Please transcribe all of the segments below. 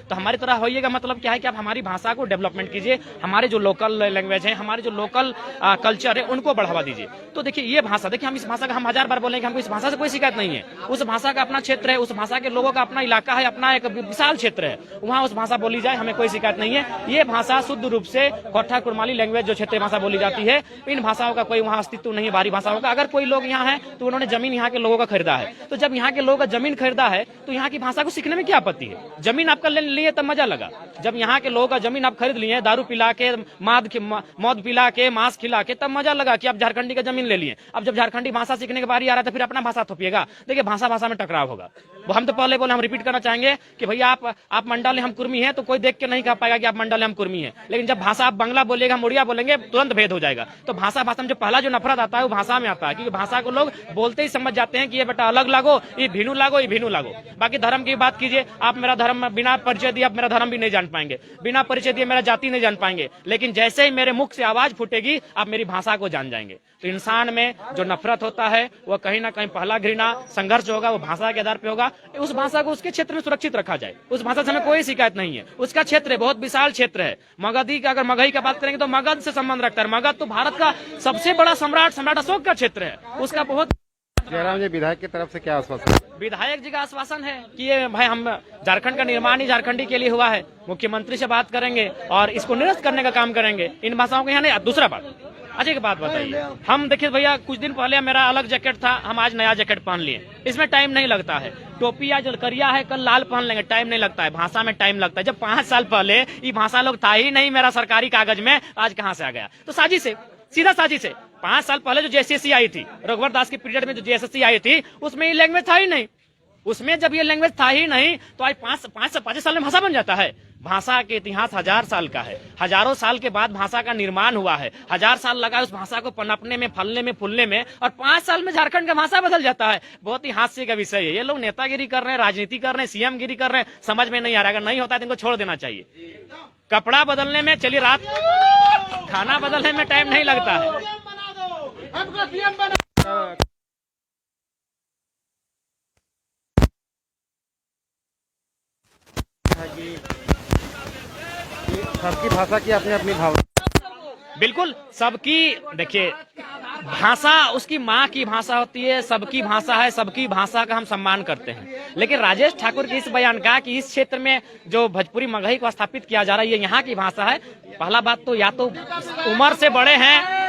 तो हमारी तरह होइएगा मतलब क्या है कि आप हमारी भाषा को डेवलपमेंट कीजिए, हमारे जो लोकल लैंग्वेज है, हमारे जो लोकल कल्चर है उनको बढ़ावा दीजिए। तो देखिए ये भाषा, देखिए हम इस भाषा का हम 1000 बार बोलेंगे, हमको इस भाषा से कोई शिकायत नहीं है। उस भाषा का अपना क्षेत्र है, उस भाषा के लोगों का अपना इलाका है, अपना एक विशाल क्षेत्र है, वहाँ उस भाषा बोली जाए, हमें कोई शिकायत नहीं है। ये भाषा शुद्ध रूप से कोठा कुड़माली लैंग्वेज जो क्षेत्रीय भाषा बोली जाती है, इन भाषाओं का कोई वहाँ अस्तित्व नहीं है, बाहरी भाषाओं का। अगर कोई लोग यहाँ है तो उन्होंने जमीन यहाँ के लोगों का खरीदा है, तो जब यहाँ के लोगों का जमीन खरीदा है तो यहाँ की भाषा को सीखने में क्या आपत्ति है? जमीन आपका ले लिए तब मजा लगा, जब यहाँ के लोगों का जमीन आप खरीद लिए, दारू पिला के, मौत पिला के, मांस खिला के, तब मजा लगा कि आप झारखंडी का जमीन ले लिए। अब जब झारखंडी भाषा सीखने के बारी आ रहा है तो फिर अपना भाषा थोपिएगा। देखिए भाषा भाषा में टकराव होगा। वो हम तो पहले बोले, हम रिपीट करना चाहेंगे कि भैया आप मंडल हम कुर्मी हैं, तो कोई देख के नहीं कह पाएगा कि आप मंडल हम कुर्मी हैं। लेकिन जब भाषा आप बांग्ला बोलेगा, हम उड़िया बोलेंगे, तुरंत भेद हो जाएगा। तो भाषा में जो पहला जो नफरत आता है वो भाषा में आता है, क्योंकि भाषा को लोग बोलते ही समझ जाते हैं कि ये बेटा अलग लागो, ये भीनू लागो, ये भीनू लागो। बाकी धर्म की बात कीजिए, आप मेरा धर्म बिना परिचय दिए आप मेरा धर्म भी नहीं जान पाएंगे, बिना परिचय दिए मेरा जाति नहीं जान पाएंगे, लेकिन जैसे ही मेरे मुख से आवाज फूटेगी आप मेरी भाषा को जान जाएंगे। तो इंसान में जो नफरत होता है वो कहीं ना कहीं पहला घृणा संघर्ष होगा, वो भाषा के आधार पे होगा। उस भाषा को उसके क्षेत्र में सुरक्षित रखा जाए, उस भाषा से हमें कोई शिकायत नहीं है। उसका क्षेत्र है, बहुत विशाल क्षेत्र है। मगधी का, अगर मगही का बात करेंगे तो मगध से संबंध रखता है। मगध तो भारत का सबसे बड़ा सम्राट अशोक का क्षेत्र है, उसका बहुत। जयराम जी, विधायक की तरफ से क्या आश्वासन? विधायक जी का आश्वासन है कि ये भाई हम झारखंड का निर्माण ही झारखंडी के लिए हुआ है, मुख्यमंत्री से बात करेंगे और इसको निरस्त करने का काम करेंगे, इन भाषाओं को यहाँ नहीं। दूसरा बात, अच्छा एक बात बताइए, हम देखिए भैया कुछ दिन पहले मेरा अलग जैकेट था, हम आज नया जैकेट पहन लिए, इसमें टाइम नहीं लगता है। टोपी आज करिया है, कल लाल पहन लेंगे, टाइम नहीं लगता है। भाषा में टाइम लगता है। जब 5 साल पहले ये भाषा लोग था ही नहीं मेरा सरकारी कागज में, आज कहाँ से आ गया? तो साजिश है, सीधा साजिश है। 5 साल पहले जो जेएसएससी आई थी, रघुवर दास की पीरियड में जो जेएसएससी आई थी, उसमें ये लैंग्वेज था ही नहीं। उसमें जब ये लैंग्वेज था ही नहीं तो आज 5 साल में भाषा बन जाता है। भाषा के इतिहास 1000 साल का है, हजारों साल के बाद भाषा का निर्माण हुआ है, 1000 साल लगा उस भाषा को पनपने में, फलने में, फूलने में, और 5 साल में झारखंड का भाषा बदल जाता है। बहुत ही हास्य का विषय है। ये लोग नेतागिरी कर रहे हैं, राजनीति कर रहे हैं, सीएम गिरी कर रहे हैं, समझ में नहीं आ रहा है। अगर नहीं होता है तो इनको छोड़ देना चाहिए। कपड़ा बदलने में, चलिए रात खाना बदलने में टाइम नहीं लगता है। सबकी भाषा की अपनी अपनी भावना, बिल्कुल सबकी। देखिए भाषा उसकी माँ की भाषा होती है, सबकी भाषा है, सबकी भाषा का हम सम्मान करते हैं। लेकिन राजेश ठाकुर की इस बयान का कि इस क्षेत्र में जो भोजपुरी मगही को स्थापित किया जा रहा है ये यहाँ की भाषा है, पहला बात तो या तो उम्र से बड़े हैं,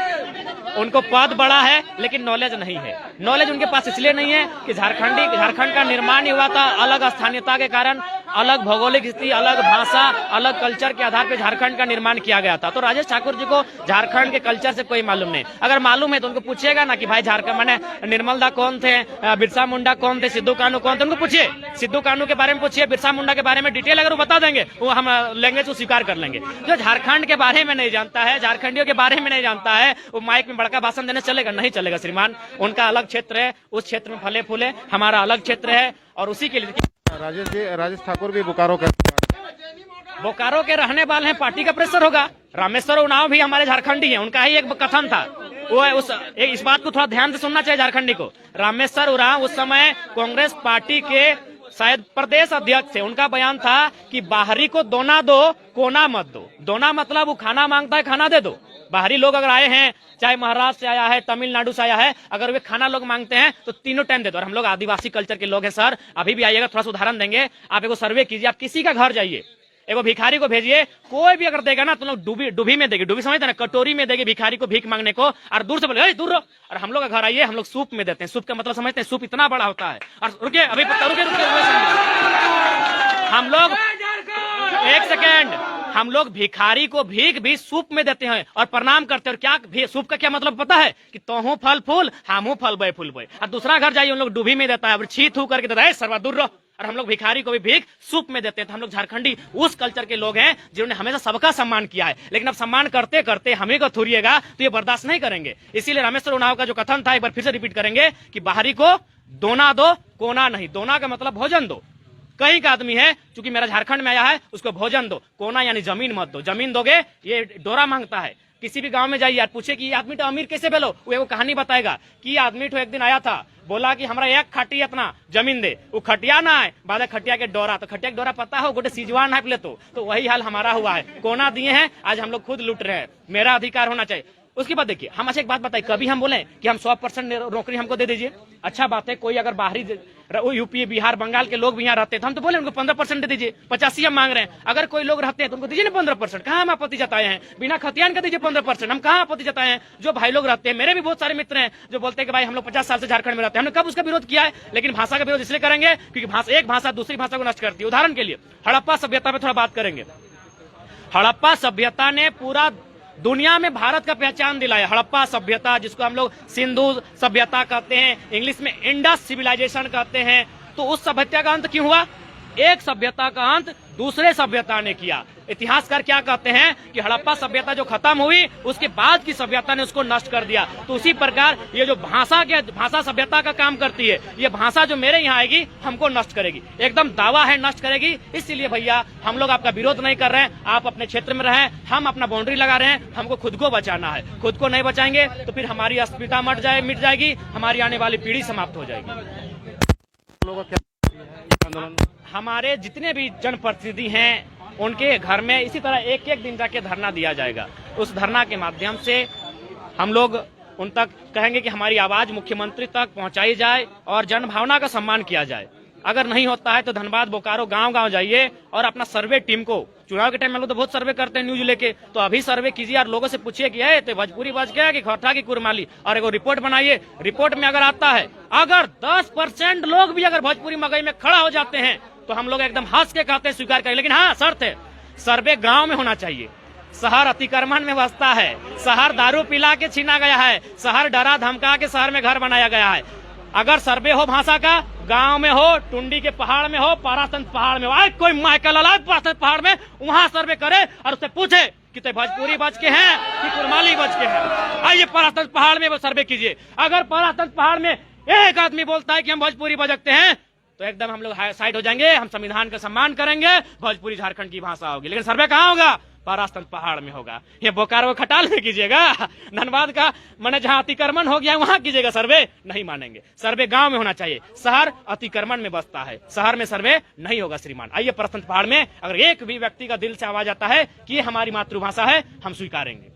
उनको पद बड़ा है, लेकिन नॉलेज नहीं है। नॉलेज उनके पास इसलिए नहीं है कि झारखंड का निर्माण ही हुआ था अलग स्थानीयता के कारण, अलग भौगोलिक स्थिति, अलग भाषा, अलग कल्चर के आधार पे झारखंड का निर्माण किया गया था। तो राजेश ठाकुर जी को झारखंड के कल्चर से कोई मालूम नहीं। अगर मालूम है तो उनको पूछिएगा ना कि भाई झारखंड माने निर्मल दा कौन थे, बिरसा मुंडा कौन थे, सिद्धू कानू कौन थे, उनको पूछिए। सिद्धू कानू के बारे में पूछिए, बिरसा मुंडा के बारे में डिटेल अगर वो बता देंगे वो हम लैंग्वेज को स्वीकार कर लेंगे। जो झारखंड के बारे में नहीं जानता है, झारखंडियों के बारे में नहीं जानता है, वो माइक में बड़का भाषण देने चलेगा? नहीं चलेगा श्रीमान। उनका अलग क्षेत्र है, उस क्षेत्र में फले फूले, हमारा अलग क्षेत्र है, और उसी के लिए राजेश ठाकुर भी बोकारो के रहने वाले हैं, पार्टी का प्रेशर होगा। रामेश्वर उरांव भी हमारे झारखंडी हैं, उनका ही एक कथन था, वो इस बात को थोड़ा ध्यान से सुनना चाहिए झारखंडी को। रामेश्वर उरांव उस समय कांग्रेस पार्टी के शायद प्रदेश अध्यक्ष थे। उनका बयान था कि बाहरी को दोना दो, कोना मत दो। दोना मतलब वो खाना मांगता है, खाना दे दो। बाहरी लोग अगर आए हैं, चाहे महाराष्ट्र से आया है, तमिलनाडु से आया है, अगर वे खाना लोग मांगते हैं तो तीनों टाइम दे दो। और हम लोग आदिवासी कल्चर के लोग हैं सर, अभी भी आइएगा, थोड़ा सा उदाहरण देंगे। आप एगो सर्वे कीजिए, आप किसी का घर जाइए, एगो भिखारी को भेजिए, कोई भी अगर देगा ना तो लोग डूबी में देगी, डूबी समझते हैं ना, कटोरी में देगी भिखारी को भीख मांगने को, और दूर से बोले दूर रहो। और हम लोग का घर आइए, हम लोग सूप में देते हैं। सूप का मतलब समझते हैं, सूप इतना बड़ा होता है। और रुके अभी हम लोग एक सेकेंड, हम लोग भिखारी को भीख भी सूप में देते हैं और प्रणाम करते हैं। और क्या सूप का क्या मतलब पता है? कि तोहू फल फूल, हमू फल बे फूल बे। और दूसरा घर जाइए, उन लोग डूबी में देता है, छी थू करके देता है, सर्वा दूर रहो। और हम लोग भिखारी को भी भीख सूप में देते हैं। तो हम लोग झारखंडी उस कल्चर के लोग हैं जिन्होंने हमेशा सबका सम्मान किया है, लेकिन अब सम्मान करते करते हमें को थूरिएगा तो ये बर्दाश्त नहीं करेंगे। इसीलिए रामेश्वर उरांव का जो कथन था, एक बार फिर से रिपीट करेंगे कि बाहरी को दोना दो, कोना नहीं। दोना का मतलब भोजन दो। कहीं का आदमी है, चूंकि मेरा झारखंड में आया है, उसको भोजन दो। कोना यानी जमीन मत दो। जमीन दोगे ये डोरा मांगता है, किसी भी गांव में जाइए यार, पूछे कि ये आदमी तो अमीर कैसे भेलो, वो एगो कहानी बताएगा कि ये आदमी तो एक दिन आया था, बोला कि हमरा एक खटिया इतना जमीन दे, वो खटिया ना है, बाद खटिया के डोरा, तो खटिया के डोरा पता हो गोटे सिजवान है ले, तो वही हाल हमारा हुआ है, कोना दिए हैं, आज हम लोग खुद लूट रहे हैं, मेरा अधिकार होना चाहिए। उसके बाद देखिए, हम अच्छा एक बात बताइए, कभी हम बोले कि हम 100% नौकरी हमको दे दीजिए, अच्छा बात है, कोई अगर बाहरी यूपी बिहार बंगाल के लोग भी यहाँ रहते हैं तो हम तो बोले उनको 15% दे दीजिए, 85 हम मांग रहे हैं, अगर कोई लोग रहते हैं तो उनको दीजिए ना 15%, कहाँ हम आपत्ति जताए हैं, बिना खतियान का दीजिए 15%, हम कहाँ आपत्ति जताए हैं। जो भाई लोग रहते हैं, मेरे भी बहुत सारे मित्र हैं जो बोलते हैं कि भाई हम लोग 50 साल से झारखंड में रहते हैं, हमने कब उसका विरोध किया है, लेकिन भाषा का विरोध इसलिए करेंगे क्योंकि एक भाषा दूसरी भाषा को नष्ट करती है। उदाहरण के लिए हड़प्पा सभ्यता पे थोड़ा बात करेंगे। हड़प्पा सभ्यता ने पूरा दुनिया में भारत का पहचान दिलाया। हड़प्पा सभ्यता, जिसको हम लोग सिंधु सभ्यता कहते हैं, इंग्लिश में इंडस सिविलाइजेशन कहते हैं, तो उस सभ्यता का अंत क्यों हुआ? एक सभ्यता का अंत दूसरे सभ्यता ने किया। इतिहासकार क्या कहते हैं कि हड़प्पा सभ्यता जो खत्म हुई, उसके बाद की सभ्यता ने उसको नष्ट कर दिया। तो उसी प्रकार ये जो भाषा सभ्यता का काम करती है, ये भाषा जो मेरे यहाँ आएगी हमको नष्ट करेगी, एकदम दावा है नष्ट करेगी। इसलिए भैया हम लोग आपका विरोध नहीं कर रहे हैं, आप अपने क्षेत्र में रहें, हम अपना बाउंड्री लगा रहे हैं, हमको खुद को बचाना है। खुद को नहीं बचाएंगे तो फिर हमारी अस्मिता मिट जाएगी, हमारी आने वाली पीढ़ी समाप्त हो जाएगी। लोगों का क्या आंदोलन? हमारे जितने भी जनप्रतिनिधि हैं उनके घर में इसी तरह एक एक दिन जाके धरना दिया जाएगा। उस धरना के माध्यम से हम लोग उन तक कहेंगे कि हमारी आवाज मुख्यमंत्री तक पहुंचाई जाए और जनभावना का सम्मान किया जाए। अगर नहीं होता है तो धनबाद बोकारो गांव-गांव जाइए और अपना सर्वे टीम को, चुनाव के टाइम में लोग तो बहुत सर्वे करते हैं न्यूज लेके, तो अभी सर्वे कीजिए और लोगों से पूछिए कि है तो भोजपुरी बच गया कि खौठा की कुरमाली, और एगो रिपोर्ट बनाइए। रिपोर्ट में अगर आता है अगर 10% लोग भी अगर भोजपुरी मगई में खड़ा हो जाते हैं तो हम लोग एकदम हंस के कहते हैं स्वीकार करें, लेकिन हाँ शर्त है, सर्वे गांव में होना चाहिए। शहर अतिक्रमण में बसता है, शहर दारू पिला के छीना गया है, शहर डरा धमका के शहर में घर बनाया गया है। अगर सर्वे हो भाषा का, गांव में हो, टुंडी के पहाड़ में हो, पारासंत पहाड़ में हो, आए कोई माइकल अलाद पारासंत पहाड़ में, वहां सर्वे करे और उससे पूछे कि ते भोजपुरी बच के हैं कि कुरमाली बच के हैं। आइए पारासंत पहाड़ में वो सर्वे कीजिए। अगर पारासंत पहाड़ में एक आदमी बोलता है कि हम भोजपुरी बजकते हैं तो एकदम हम लोग साइड हो जाएंगे, हम संविधान का सम्मान करेंगे, भोजपुरी झारखंड की भाषा होगी। लेकिन सर्वे कहाँ होगा? पारास्तंत पहाड़ में होगा। ये बोकारो खटाल में कीजिएगा, धनबाद का मैंने जहां अतिक्रमण हो गया वहां कीजिएगा सर्वे, नहीं मानेंगे। सर्वे गांव में होना चाहिए, शहर अतिक्रमण में बसता है, शहर में सर्वे नहीं होगा श्रीमान। आइए पारास्तंत पहाड़ में अगर एक भी व्यक्ति का दिल से आवाज आता है कि ये हमारी मातृभाषा है, हम स्वीकारेंगे।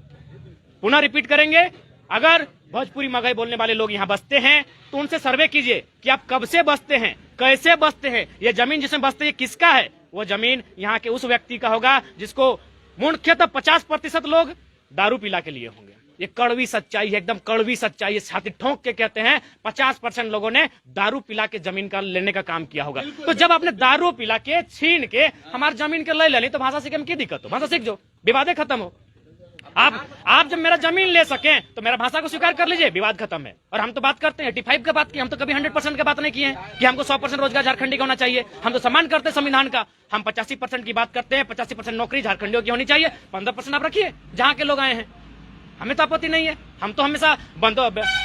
पुनः रिपीट करेंगे, अगर भोजपुरी मगही बोलने वाले लोग यहाँ बसते हैं तो उनसे सर्वे कीजिए कि आप कब से बसते हैं, कैसे बसते हैं, ये जमीन जिसमें बसते हैं किसका है। वो जमीन यहाँ के उस व्यक्ति का होगा जिसको मुख्यतः 50% लोग दारू पिला के लिए होंगे। ये कड़वी सच्चाई है, एकदम कड़वी सच्चाई है, छाती ठोंक के कहते हैं 50% लोगों ने दारू पिला के जमीन का लेने का काम किया होगा। तो जब आपने दारू पिला के छीन के हमारी जमीन के ले ली तो भाषा सीखने में क्या दिक्कत हो? भाषा सीख जो, विवादे खत्म हो। आप जब मेरा जमीन ले सके तो मेरा भाषा को स्वीकार कर लीजिए, विवाद खत्म है। और हम तो बात करते हैं 85 की बात की, हम तो कभी 100% की बात नहीं की है कि हमको 100% रोजगार झारखंडी का होना चाहिए। हम तो सम्मान करते हैं संविधान का। हम 85% की बात करते हैं, 85% नौकरी झारखंडियों की होनी चाहिए, 15% आप रखिए जहाँ के लोग आए हैं, हमें तो आपत्ति नहीं है। हम तो हमेशा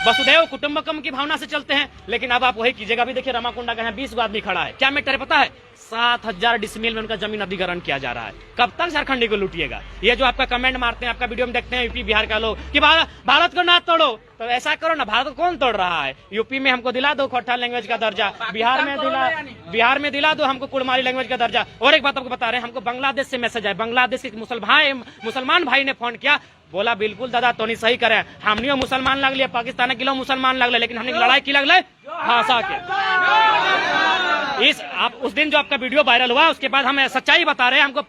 वसुधैव कुटुंबकम की भावना से चलते हैं। लेकिन अब आप वही कीजिएगा। अभी देखिए रमाकुंडा का 20 आदमी खड़ा है, क्या मैटर है पता है? 7000 डिसमिल में उनका जमीन अधिग्रहण किया जा रहा है। कब तक झारखंडी को लूटिएगा? ये जो आपका कमेंट मारते हैं, आपका वीडियो में देखते हैं यूपी बिहार का लोग कि भारत को ना तोड़ो, तो ऐसा करो ना, भारत को कौन तोड़ रहा है? यूपी में हमको दिला दो खोटा लैंग्वेज का दर्जा, बिहार में दिला दो हमको कुड़मारी लैंग्वेज का दर्जा। और एक बात आपको बता रहे हैं, हमको बांग्लादेश से मैसेज आया, बांग्लादेश के मुसलमान भाई ने फोन किया, बोला बिल्कुल दादा तो नहीं सही करे, हमने मुसलमान लगलिए, पाकिस्तान के लोग मुसलमान लगले, लेकिन हमने लड़ाई की लगले भाषा के। आप उस दिन जो आपका वीडियो वायरल हुआ उसके बाद हम सच्चाई बता रहे हैं। हमको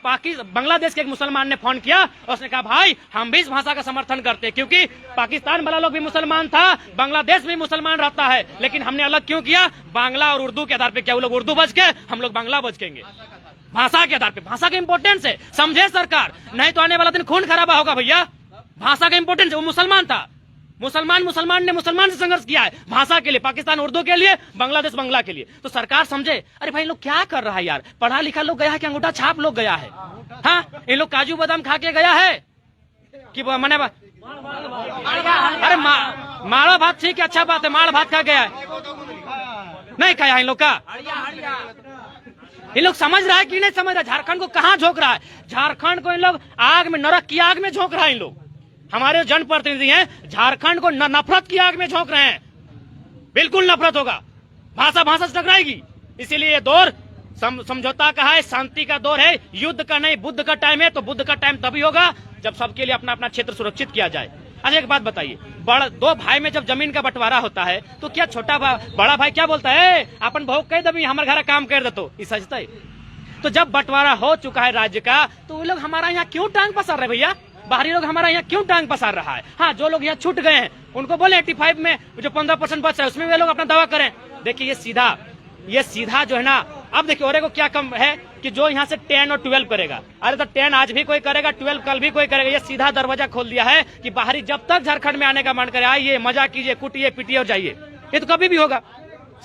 बांग्लादेश के एक मुसलमान ने फोन किया और उसने कहा भाई हम भी इस भाषा का समर्थन करते हैं, क्योंकि पाकिस्तान वाला लोग भी मुसलमान था, बांग्लादेश में मुसलमान रहता है, लेकिन हमने अलग क्यों किया? बांग्ला और उर्दू के आधार पे। क्या वो लोग उर्दू बच के, हम लोग बांग्ला बचकेंगे? भाषा के आधार पे। भाषा का इंपोर्टेंस है, समझे सरकार, नहीं तो आने वाला दिन खून खराबा होगा भैया। भाषा का इंपोर्टेंस है। वो मुसलमान था, मुसलमान ने मुसलमान से संघर्ष किया है भाषा के लिए, पाकिस्तान उर्दू के लिए, बांग्लादेश बांग्ला के लिए। तो सरकार समझे, अरे भाई लोग क्या कर रहा है यार? पढ़ा लिखा लोग गया है कि अंगूठा छाप लोग गया है? हाँ, ये लोग काजू बादाम खा के गया है कि मैंने अरे माड़ा भात ठीक है, अच्छा बात है, माड़ भात खा गया है, नहीं खाया इन लोग का? इन लोग समझ रहा है कि नहीं समझ रहा? झारखंड को कहाँ झोंक रहा है? झारखंड को इन लोग आग में, नरक की आग में झोंक रहा है इन लोग। हमारे जो जनप्रतिनिधि हैं झारखंड को नफरत की आग में झोंक रहे हैं। बिल्कुल नफरत होगा, भाषा भाषा से टकराएगी। इसीलिए ये दौर समझौता का है, शांति का दौर है, युद्ध का नहीं। बुद्ध का टाइम है तो बुद्ध का टाइम तभी होगा जब सबके लिए अपना अपना क्षेत्र सुरक्षित किया जाए। अच्छा एक बात बताइए, दो भाई में जब जमीन का बंटवारा होता है तो क्या बड़ा भाई क्या बोलता है, अपन बहु कह दबी हमारे घर काम कर दे तो सजता है। तो जब बंटवारा हो चुका है राज्य का तो वो लोग हमारा यहाँ क्यों टांग पसार रहे भैया, बाहरी लोग हमारा यहाँ क्यों टांग पसार रहा है। हाँ, जो लोग यहाँ छूट गए हैं उनको बोले 85 में जो 15% बच रहा है उसमें वे लोग अपना दावा करें। देखिए ये सीधा जो है ना, अब देखिए और को क्या कम है कि जो यहाँ से 10 और 12 करेगा। अरे तो 10 आज भी कोई करेगा, 12 कल भी कोई करेगा। ये सीधा दरवाजा खोल दिया है कि बाहरी जब तक झारखंड में आने का मन करे आइए, मजा कीजिए, कुटिए पीटिए और जाइए। ये तो कभी भी होगा।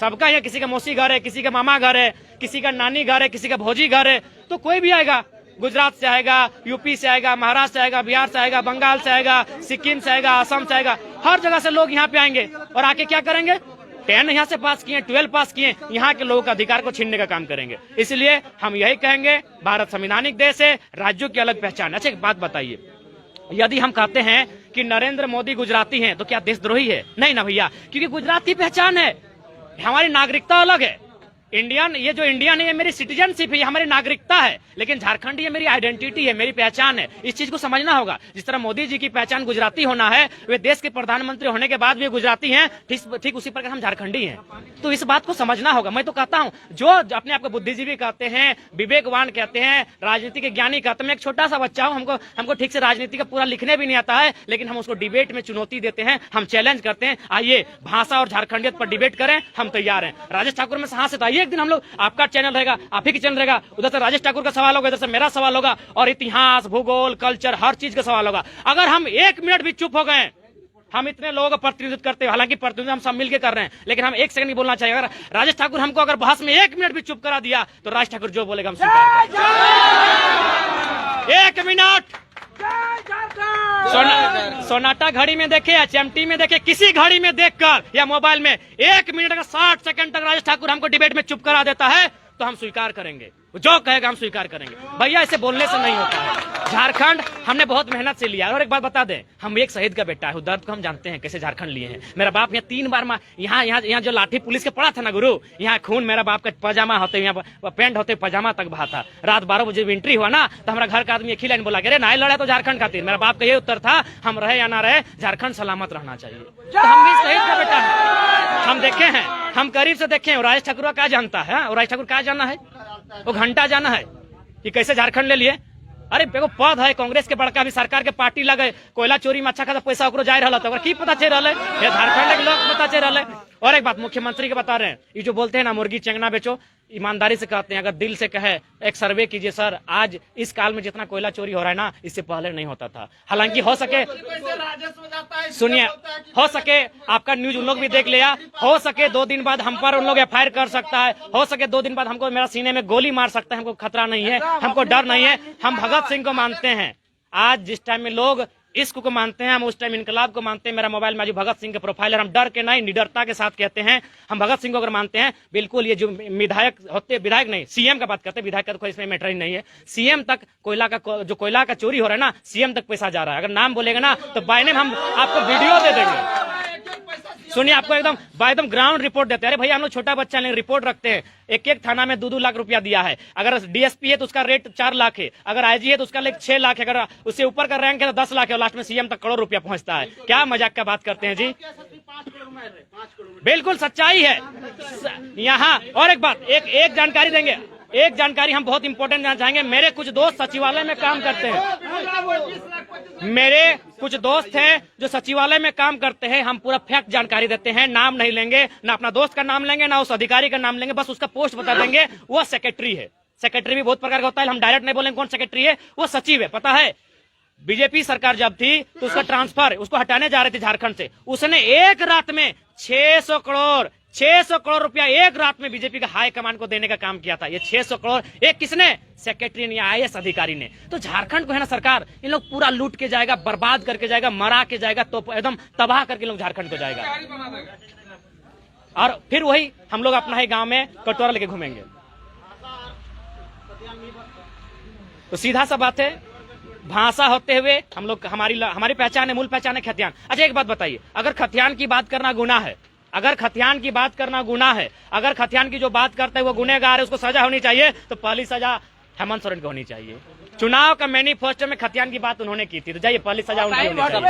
सबका यहाँ किसी का मौसी घर है, किसी का मामा घर है, किसी का नानी घर है, किसी का भौजी घर है, तो कोई भी आएगा। गुजरात से आएगा, यूपी से आएगा, महाराष्ट्र से आएगा, बिहार से आएगा, बंगाल से आएगा, सिक्किम से आएगा, असम से आएगा, हर जगह से लोग यहाँ पे आएंगे और आके क्या करेंगे, 10 यहाँ से पास किए, 12 पास किए, यहाँ के लोगों का अधिकार को छीनने का काम करेंगे। इसलिए हम यही कहेंगे, भारत संवैधानिक देश है, राज्यों की अलग पहचान। अच्छा एक बात बताइए, यदि हम कहते हैं कि नरेंद्र मोदी गुजराती हैं तो क्या देशद्रोही है? नहीं ना भैया, क्योंकि गुजराती पहचान है, हमारी नागरिकता अलग है। इंडियन, ये जो इंडियन है ये मेरी सिटीजनशिप है, ये हमारी नागरिकता है। लेकिन झारखंड ये मेरी आइडेंटिटी है, मेरी पहचान है। इस चीज को समझना होगा। जिस तरह मोदी जी की पहचान गुजराती होना है, वे देश के प्रधानमंत्री होने के बाद भी गुजराती हैं, ठीक उसी प्रकार हम झारखंडी हैं। तो इस बात को समझना होगा। मैं तो कहता हूँ, जो अपने आप को बुद्धिजीवी कहते हैं, विवेकवान कहते हैं, राजनीति के ज्ञानी कहते हैं, मैं एक छोटा सा बच्चा हूँ, हमको ठीक से राजनीति का पूरा लिखने भी नहीं आता है, लेकिन हम उसको डिबेट में चुनौती देते हैं, हम चैलेंज करते हैं, आइए भाषा और झारखंडियत पर डिबेट करें, हम तैयार हैं। राजेश ठाकुर में साहस है तो आइए एक दिन हम लोग, आपका चैनल रहेगा, आप ही का चैनल रहेगा, उधर से राजेश ठाकुर का सवाल होगा, इधर से मेरा सवाल होगा, और इतिहास, भूगोल, कल्चर, हर चीज का सवाल होगा। अगर हम 1 मिनट भी चुप हो गए, हम इतने लोगों का प्रतिनिधित्व करते हैं, हालांकि प्रतिनिधित्व हम सब मिलकर कर रहे हैं, लेकिन हम 1 सेकंड नहीं बोलना चाहिए। अगर राजेश ठाकुर हमको अगर बहस में 1 मिनट भी चुप करा दिया तो राज ठाकुर जो बोलेगा हम स्वीकार करेंगे। 1 मिनट सोनाटा घड़ी में देखे या चमटी में देखे, किसी घड़ी में देखकर या मोबाइल में 1 मिनट का 60 सेकंड तक राजेश ठाकुर हमको डिबेट में चुप करा देता है तो हम स्वीकार करेंगे, जो कहेगा हम स्वीकार करेंगे। भैया ऐसे बोलने से नहीं होता है। झारखंड हमने बहुत मेहनत से लिया है। और एक बात बता दें, हम एक शहीद का बेटा है, दर्द को हम जानते हैं कैसे झारखंड लिए हैं। मेरा बाप यहाँ 3 बार यहाँ जो लाठी पुलिस के पड़ा था ना गुरु, यहाँ खून मेरा बाप का पजामा होते, यहाँ पैंट होते पजामा तक बहा था। रात 12 बजे एंट्री हुआ ना तो हमारा घर का आदमी एक ही लाइन बोला, अरे ना लड़ा तो झारखंड खातिर। मेरा बाप का ये उत्तर था, हम रहे या ना रहे, झारखंड सलामत रहना चाहिए। तो हम भी शहीद का बेटा है, हम देखे हैं, हम करीब से देखे हैं। राजेश ठाकुर क्या जानता है, और राजेश ठाकुर क्या जाना है, वो घंटा जाना है कि कैसे झारखंड ले लिए। अरे देखो पद है कांग्रेस के बड़का भी सरकार के पार्टी लगे, कोयला चोरी में अच्छा खासा पैसा ओकरो जाए रहा था, की पता चल रहा है, झारखंड के लोग पता चल रहा है। और एक बात मुख्यमंत्री के बता रहे हैं, ये जो बोलते हैं ना मुर्गी चंगना बेचो, ईमानदारी से कहते हैं, अगर दिल से कहे एक सर्वे कीजिए सर, आज इस काल में जितना कोयला चोरी हो रहा है ना, इससे पहले नहीं होता था। हालांकि हो सके, सुनिए, हो सके आपका न्यूज उन लोग भी देख लिया, हो सके 2 दिन बाद हम पर उन लोग FIR कर सकता है, हो सके 2 दिन बाद हमको मेरा सीने में गोली मार सकता है, हमको खतरा नहीं है, हमको डर नहीं है। हम भगत सिंह को मानते हैं। आज जिस टाइम में लोग इश्क को मानते हैं, हम उस टाइम इनकलाब को मानते हैं। मेरा मोबाइल में आज भगत सिंह के प्रोफाइल है, हम डर के नहीं निडरता के साथ कहते हैं, हम भगत सिंह को अगर मानते हैं, बिल्कुल ये जो विधायक होते, विधायक नहीं CM का बात करते हैं, विधायक का कोई इसमें मैटर ही नहीं है। CM तक कोयला का चोरी हो रहा है ना, CM तक पैसा जा रहा है। अगर नाम बोलेगा ना तो बायने में हम आपको वीडियो दे देंगे। सुनिए, आपको एकदम ग्राउंड रिपोर्ट देते हैं। अरे भैया हम लोग छोटा बच्चा नहीं, रिपोर्ट रखते हैं। एक थाना में 2-2 लाख रुपया दिया है। अगर DSP है तो उसका रेट 4 लाख है, अगर IG है तो उसका रेट 6 लाख है, अगर उससे ऊपर का रैंक है तो 10 लाख है, और लास्ट में CM तक करोड़ रुपया पहुंचता है। क्या मजाक का बात करते हैं जी, बिल्कुल सच्चाई है यहाँ। और एक बात, एक जानकारी देंगे, एक जानकारी हम बहुत इंपॉर्टेंट देना चाहेंगे। मेरे कुछ दोस्त सचिवालय में काम करते हैं, मेरे कुछ दोस्त हैं जो सचिवालय में काम करते हैं। हम पूरा फैक्ट जानकारी देते हैं, नाम नहीं लेंगे, ना अपना दोस्त का नाम लेंगे, ना उस अधिकारी का नाम लेंगे, बस उसका पोस्ट बता देंगे। वो सेक्रेटरी है। सेक्रेटरी भी बहुत प्रकार का होता है, हम डायरेक्ट नहीं बोलेंगे कौन सेक्रेटरी है, वो सचिव है। पता है बीजेपी सरकार जब थी तो उसका ट्रांसफर, उसको हटाने जा रहे थे झारखंड से, उसने एक रात में 600 करोड़ रुपया एक रात में बीजेपी का हाई कमान को देने का काम किया था। ये 600 करोड़ एक किसने, सेक्रेटरी ने, IAS अधिकारी ने। तो झारखंड को है ना सरकार, इन लोग पूरा लूट के जाएगा, बर्बाद करके जाएगा, मरा के जाएगा, तो एकदम तबाह करके लोग झारखंड को जाएगा। और फिर वही हम लोग अपना ही गांव में कटोरा लेके घूमेंगे। तो सीधा सा बात है, भाषा होते हुए हम लोग हमारी पहचान है, मूल पहचान है खतियान। अच्छा एक बात बताइए, अगर खतियान की बात करना गुनाह है, अगर खतियान की बात करना गुनाह है, अगर खतियान की जो बात करते हैं वो गुनहगार है, उसको सजा होनी चाहिए, तो पहली सजा हेमंत सोरेन को होनी चाहिए। चुनाव का मैनिफेस्टो में खतियान की बात उन्होंने की थी, तो जाइए पहली सजा उनकी होनी चाहिए,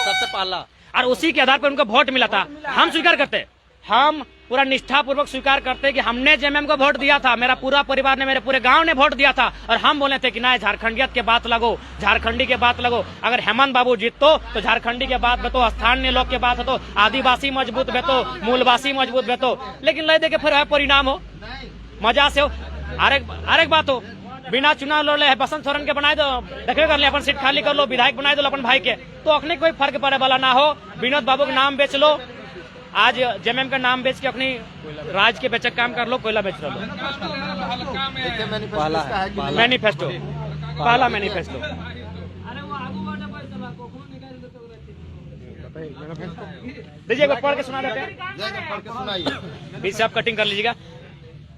सबसे पहला, और उसी के आधार पर उनको वोट मिला था। हम स्वीकार करते, हम पूरा निष्ठापूर्वक स्वीकार करते कि हमने जेएमएम को वोट दिया था, मेरा पूरा परिवार ने, मेरे पूरे गांव ने वोट दिया था, और हम बोले थे कि ना झारखंडियत के बात लगो, झारखंडी के बात लगो। अगर हेमंत बाबू जीतो तो झारखंडी के बात बेतो, स्थानीय लोग के बात हो, आदिवासी मजबूत बेतो, मूलवासी मजबूत बेतो। लेकिन ले दे के फिर परिणाम हो मजा से हो। अरेक बात हो, बिना चुनाव लड़े है बसंत सोरेन के बनाए दो, देखे कर ले, अपन सीट खाली कर लो, विधायक बनाए दो अपन भाई के, तो अपने कोई फर्क पड़े वाला ना हो। विनोद बाबू का नाम बेच लो, आज जेएमएम का नाम बेच के अपनी राज के बेचक काम कर लो, कोयला बेच लो। मैनिफेस्टो, पहला मैनिफेस्टो। दीजिए पढ़ के सुना देते हैं, बीच से आप कटिंग कर लीजिएगा।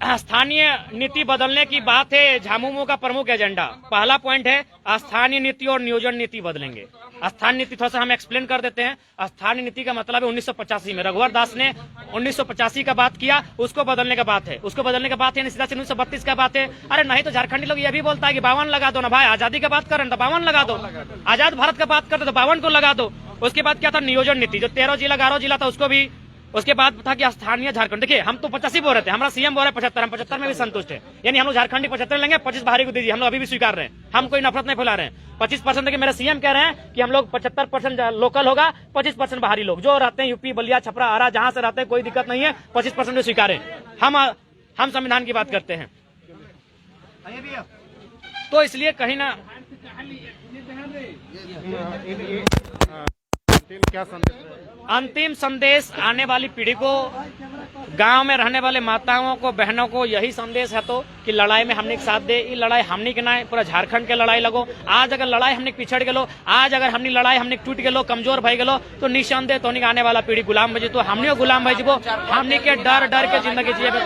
स्थानीय नीति बदलने की बात है झामुमो का प्रमुख एजेंडा। पहला पॉइंट है स्थानीय नीति और नियोजन नीति बदलेंगे। स्थानीय नीति थोड़ा सा हम एक्सप्लेन कर देते हैं। स्थानीय नीति का मतलब है 1985 में रघुवर दास ने 1985 का बात किया, उसको बदलने का बात है, उसको बदलने का बात है, सीधा 1932 का बात है। अरे नहीं तो झारखंडी लोग ये भी बोलता है कि 52 लगा दो ना भाई, आजादी का बात कर रहे हैं तो 52 लगा दो, आजाद भारत का बात करते तो 52 को लगा दो। उसके बाद क्या था, नियोजन नीति, जो 13 जिला 11 जिला था उसको भी। उसके बाद था कि स्थानीय झारखंड। देखिए हम तो 85 बोल रहे थे, हमारा सीएम बोल रहे 75, हम 75 में भी संतुष्ट है। यानी हम लोग झारखंडी 75 लेंगे, 25 बाहरी को दीजिए, हम लोग अभी भी स्वीकार रहे हैं, हम कोई नफरत नहीं फैला रहे हैं। 25% देखिए मेरे सीएम कह रहे हैं कि हम लोग 75% लोकल होगा, 25% बाहरी लोग जो रहते हैं यूपी, बलिया, छपरा, आरा, जहां से रहते हैं कोई दिक्कत नहीं है, 25% में स्वीकार है। हम संविधान की बात करते हैं, तो इसलिए कहीं ना क्या संदेश है? अंतिम संदेश आने वाली पीढ़ी को, गांव में रहने वाले माताओं को, बहनों को यही संदेश है तो कि लड़ाई में हमने साथ दे, ये लड़ाई हमने के ना पूरा झारखंड के लड़ाई लगो। आज अगर लड़ाई हमने पिछड़ गेलो, आज अगर हमने लड़ाई हमने टूट गेलो, कमजोर भई गेलो, तो निसंदेह तो आने वाला पीढ़ी गुलाम बजे, तो हमने गुलाम भई जबो, हमने के डर डर के जिंदगी जिए तो